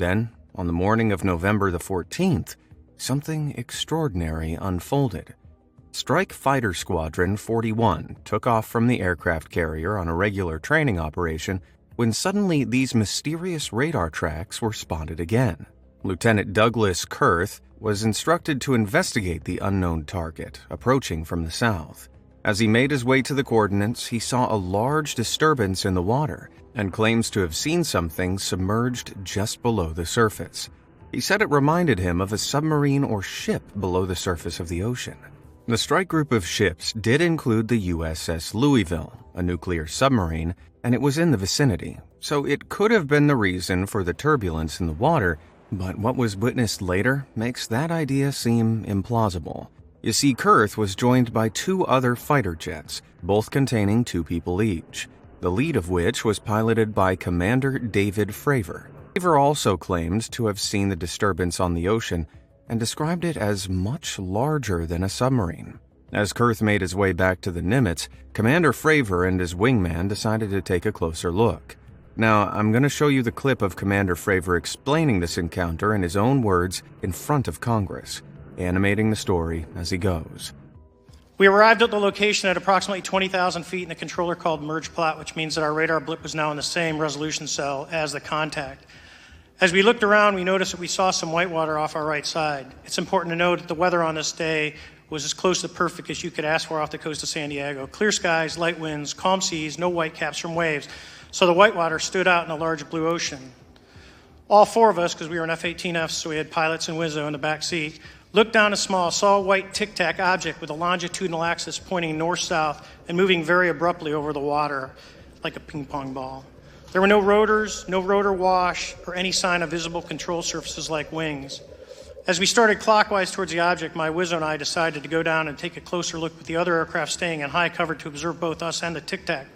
Then, on the morning of November the 14th, something extraordinary unfolded. Strike Fighter Squadron 41 took off from the aircraft carrier on a regular training operation when suddenly these mysterious radar tracks were spotted again. Lieutenant Douglas Kurth was instructed to investigate the unknown target approaching from the south. As he made his way to the coordinates, he saw a large disturbance in the water and claims to have seen something submerged just below the surface. He said it reminded him of a submarine or ship below the surface of the ocean. The strike group of ships did include the USS Louisville, a nuclear submarine, and it was in the vicinity, so it could have been the reason for the turbulence in the water, but what was witnessed later makes that idea seem implausible. You see, Kurth was joined by 2 other fighter jets, both containing 2 people each, the lead of which was piloted by Commander David Fravor. Fravor also claimed to have seen the disturbance on the ocean and described it as much larger than a submarine. As Kurth made his way back to the Nimitz, Commander Fravor and his wingman decided to take a closer look. Now, I'm going to show you the clip of Commander Fravor explaining this encounter in his own words in front of Congress, animating the story as he goes. We arrived at the location at approximately 20,000 feet in a controller called merge plot, which means that our radar blip was now in the same resolution cell as the contact. As we looked around, we noticed that we saw some whitewater off our right side. It's important to note that the weather on this day was as close to perfect as you could ask for off the coast of San Diego. Clear skies, light winds, calm seas, no whitecaps from waves. So the whitewater stood out in a large blue ocean. All 4 of us, because we were in F-18Fs, so we had pilots and Wizzo in the back seat, looked down and saw a white tic-tac object with a longitudinal axis pointing north-south and moving very abruptly over the water like a ping-pong ball. There were no rotors, no rotor wash, or any sign of visible control surfaces like wings. As we started clockwise towards the object, my Wizzo and I decided to go down and take a closer look with the other aircraft staying in high cover to observe both us and the tic-tac.